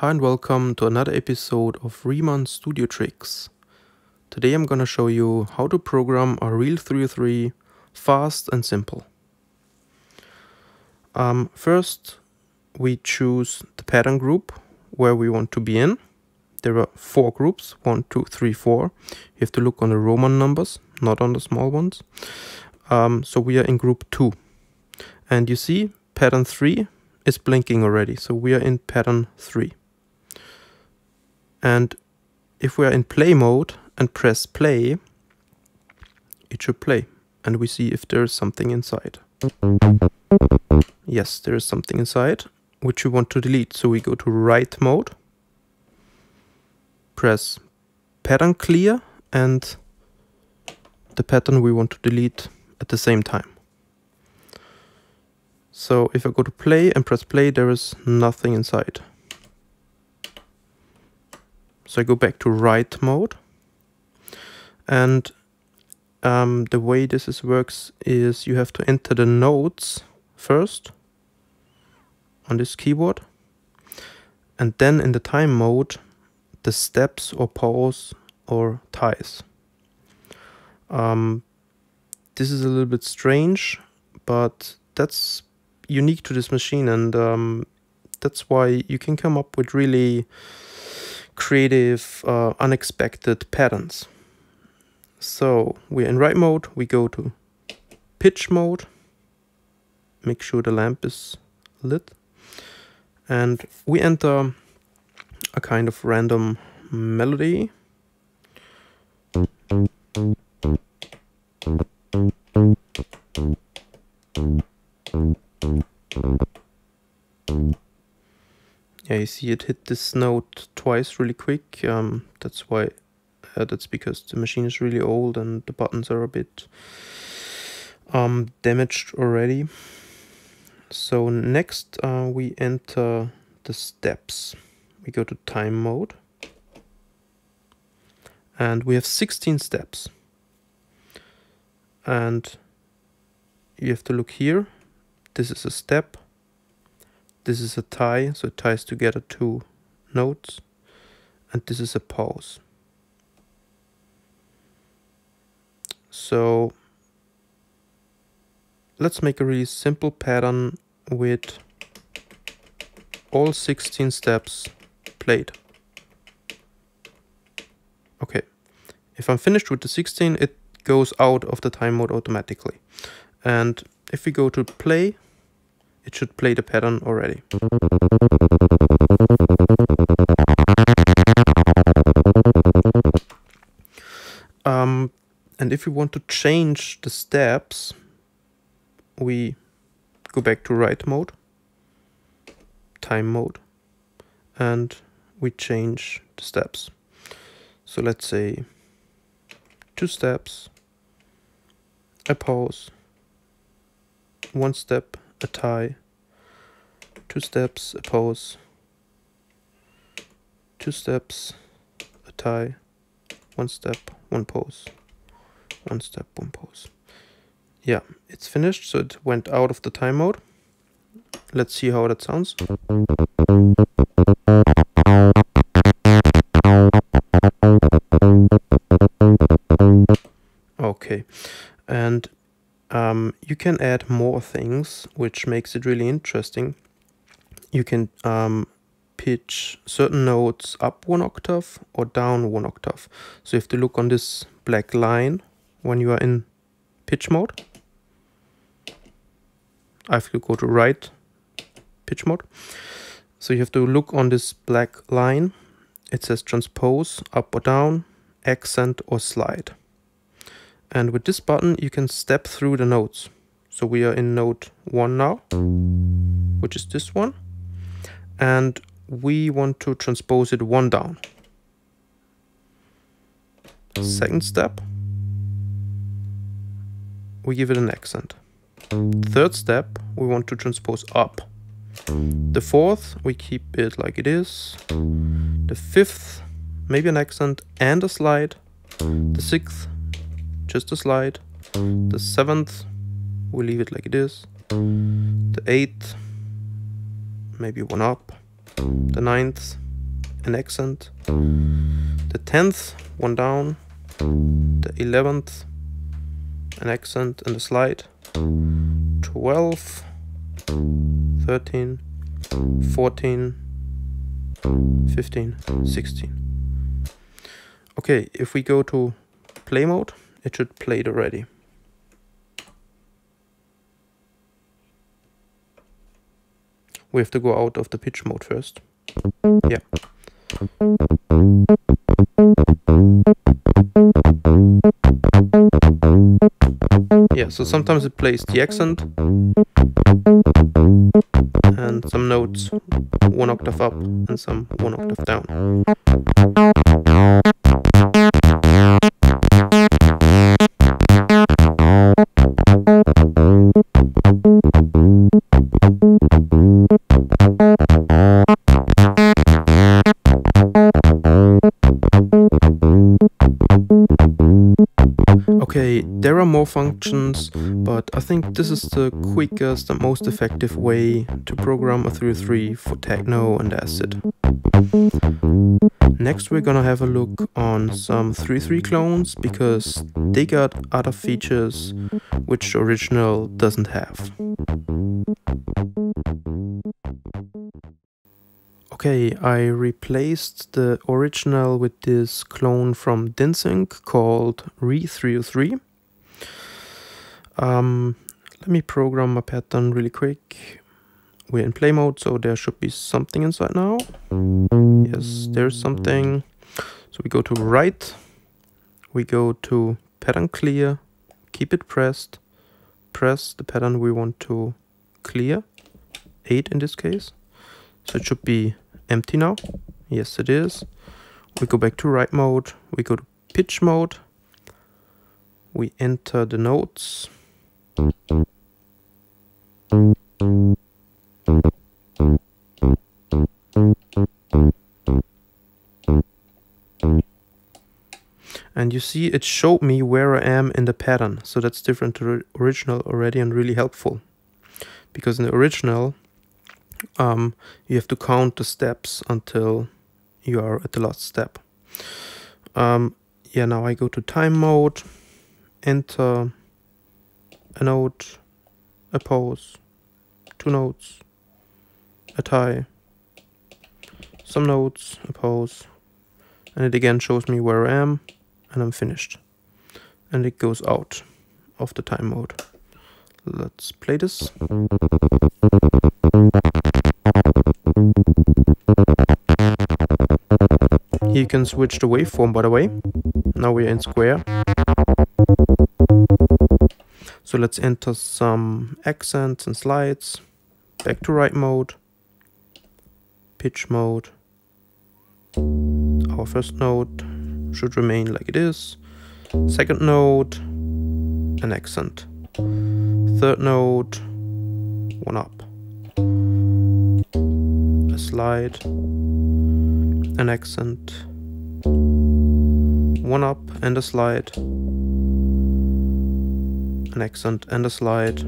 Hi and welcome to another episode of Riemann Studio Tricks. Today I'm gonna show you how to program a Re-303 fast and simple. First we choose the pattern group where we want to be in. There are 4 groups, 1, 2, 3, 4. You have to look on the Roman numbers, not on the small ones. So we are in group 2. And you see pattern 3 is blinking already, so we are in pattern 3. And if we are in play mode and press play, it should play. And we see if there is something inside. Yes, there is something inside, which we want to delete. So we go to write mode, press pattern clear, and the pattern we want to delete at the same time. So if I go to play and press play, there is nothing inside. So I go back to write mode, and the way this works is you have to enter the notes first on this keyboard, and then in the time mode the steps or pause or ties. This is a little bit strange, but that's unique to this machine, and that's why you can come up with really creative, unexpected patterns. So we're in write mode, we go to pitch mode, make sure the lamp is lit, and we enter a kind of random melody. Yeah, you see it hit this note twice really quick. That's because the machine is really old and the buttons are a bit damaged already. So next we enter the steps. We go to time mode, and we have 16 steps. And you have to look here. This is a step. This is a tie, so it ties together 2 notes, and this is a pause. So let's make a really simple pattern with all 16 steps played. Okay, if I'm finished with the 16, it goes out of the time mode automatically. And if we go to play, it should play the pattern already. And if we want to change the steps, we go back to write mode, time mode, and we change the steps. So let's say 2 steps, a pause, 1 step, a tie, 2 steps, a pause, 2 steps, a tie, 1 step, 1 pause, 1 step, 1 pause. Yeah, it's finished, so it went out of the time mode. Let's see how that sounds. Okay, and you can add more things, which makes it really interesting. You can pitch certain notes up 1 octave or down 1 octave. So you have to look on this black line when you are in pitch mode. I have to go to right pitch mode. So you have to look on this black line. It says transpose, up or down, accent or slide. And with this button you can step through the notes. So we are in note 1 now, which is this one. And we want to transpose it 1 down. Second step, we give it an accent. Third step, we want to transpose up. The fourth, we keep it like it is. The fifth, maybe an accent and a slide. The sixth, just a slide. The seventh, we leave it like it is. The 8th, maybe 1 up. The 9th, an accent. The 10th, one down. The 11th, an accent and a slide. 12, 13, 14, 15, 16. Okay, if we go to play mode, it should play it already. We have to go out of the pitch mode first. Yeah. Yeah, so sometimes it plays the accent and some notes 1 octave up and some 1 octave down. Okay, there are more functions, but I think this is the quickest and most effective way to program a 303 for techno and acid. Next we're gonna have a look on some 303 clones, because they got other features which the original doesn't have. Okay, I replaced the original with this clone from Dinsync called Re-303. Let me program a pattern really quick. We're in play mode, so there should be something inside now. Yes, there's something. So we go to write, we go to pattern clear, keep it pressed, press the pattern we want to clear, 8 in this case. So it should be empty now. Yes, it is. We go back to write mode, we go to pitch mode, we enter the notes. And you see it showed me where I am in the pattern, so that's different to the original already and really helpful. Because in the original, you have to count the steps until you are at the last step. Yeah, now I go to time mode, enter a note, a pause, 2 notes, a tie, some notes, a pause, and it again shows me where I am, and I'm finished. And it goes out of the time mode. Let's play this. Here you can switch the waveform, by the way. Now we're in square. So let's enter some accents and slides. Back to write mode. Pitch mode. Our first note should remain like it is. Second note, an accent. Third note, 1 up. A slide, an accent, 1 up and a slide, an accent and a slide.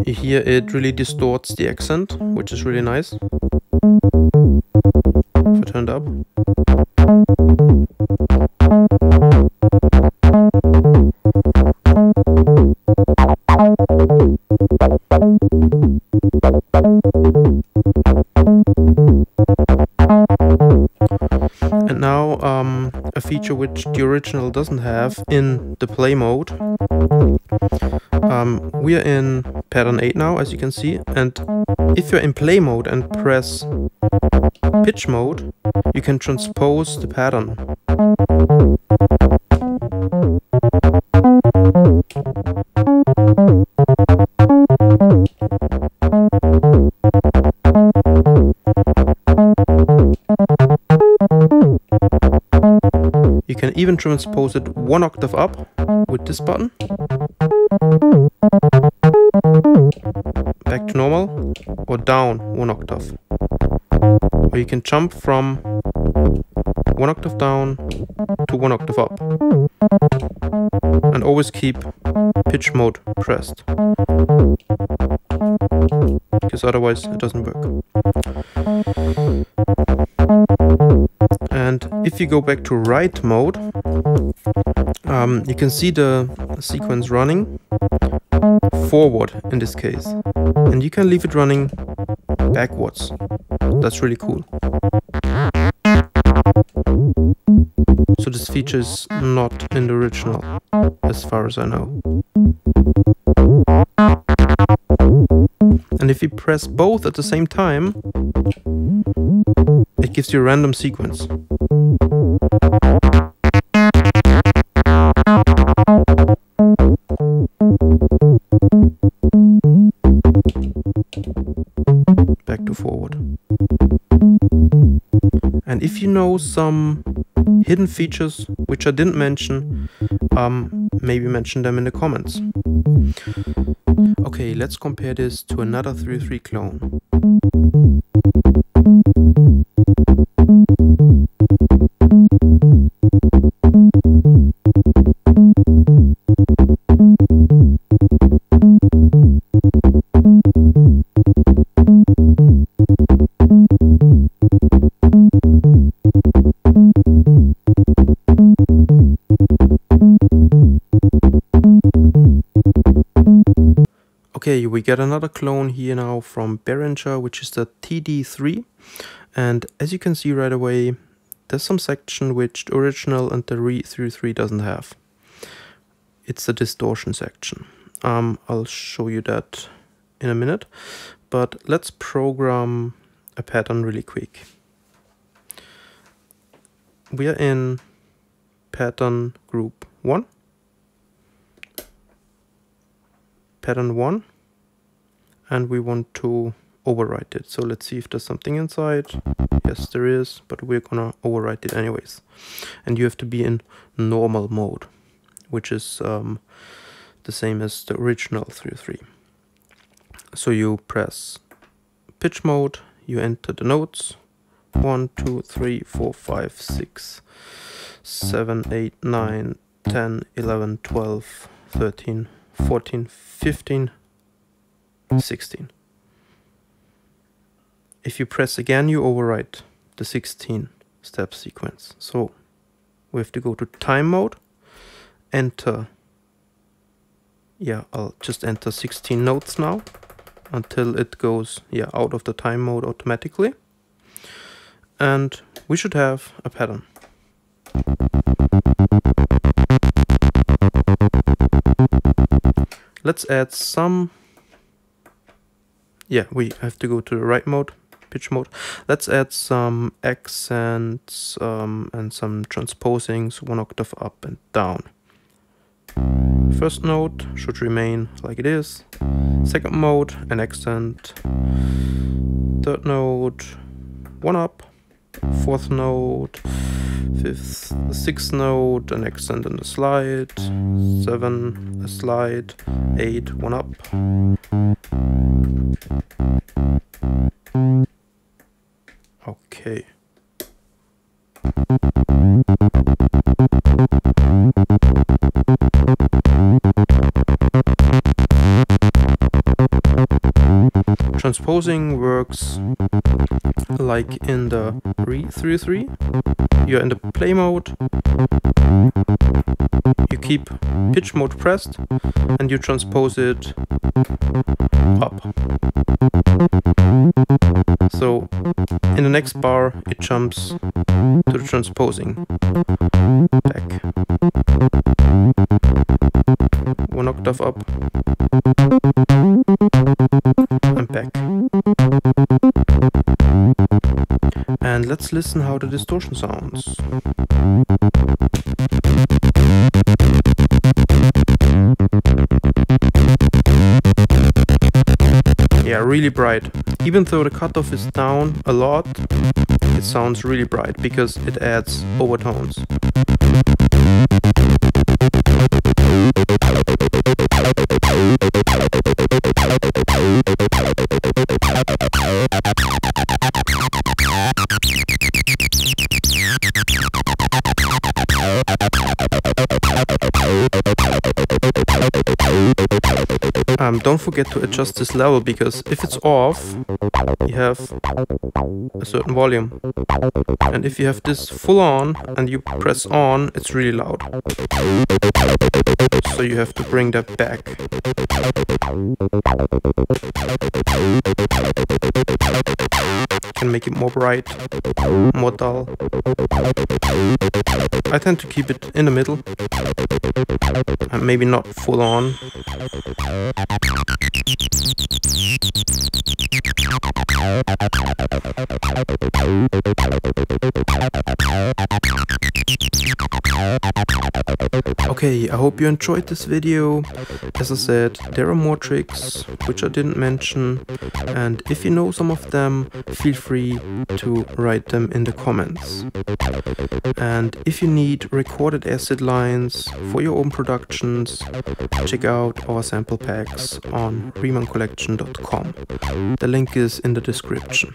Here it really distorts the accent, which is really nice. If I turn it up. And now a feature which the original doesn't have in the play mode. We are in pattern 8 now, as you can see, and if you're in play mode and press pitch mode, you can transpose the pattern. You can even transpose it 1 octave up with this button. Back to normal or down 1 octave. Or you can jump from 1 octave down to 1 octave up. And always keep pitch mode pressed, because otherwise it doesn't work. And if you go back to write mode, you can see the sequence running forward in this case, and you can leave it running backwards. That's really cool. So this feature is not in the original, as far as I know. And if you press both at the same time, it gives you a random sequence. Back to forward. And if you know some hidden features which I didn't mention, maybe mention them in the comments. Okay, let's compare this to another 303 clone. Okay, we get another clone here now from Behringer, which is the Td-3, and as you can see right away, there's some section which the original and the Re-303 doesn't have. It's the distortion section. I'll show you that in a minute, but let's program a pattern really quick. We are in pattern group 1, pattern 1, and we want to overwrite it. So let's see if there's something inside. Yes, there is, but we're gonna overwrite it anyways. And you have to be in normal mode, which is the same as the original 303. So you press pitch mode, you enter the notes 1, 2, 3, 4, 5, 6, 7, 8, 9, 10, 11, 12, 13, 14, 15, 16. If you press again, you overwrite the 16 step sequence. So we have to go to time mode, enter, I'll just enter 16 notes now until it goes out of the time mode automatically. And we should have a pattern. Let's add some, we have to go to the right mode, pitch mode. Let's add some accents and some transposings 1 octave up and down. First note should remain like it is. Second mode, an accent. Third note, 1 up. Fourth note, sixth note, an accent and a slide. 7, a slide. 8, 1 up. Okay. Transposing works like in the Re-303. You're in the play mode, you keep pitch mode pressed, and you transpose it up. So in the next bar it jumps to the transposing back. 1 octave up and back. And let's listen how the distortion sounds. Yeah, really bright. Even though the cutoff is down a lot, it sounds really bright because it adds overtones. Don't forget to adjust this level, because if it's off, you have a certain volume. And if you have this full on and you press on, it's really loud. So you have to bring that back. You can make it more bright, more dull. I tend to keep it in the middle, and maybe not full on. Okay, I hope you enjoyed this video. As I said, there are more tricks which I didn't mention, and if you know some of them, feel free to write them in the comments. And if you need recorded acid lines for your own productions, check out our sample packs on RiemannCollection.com. The link is in the description.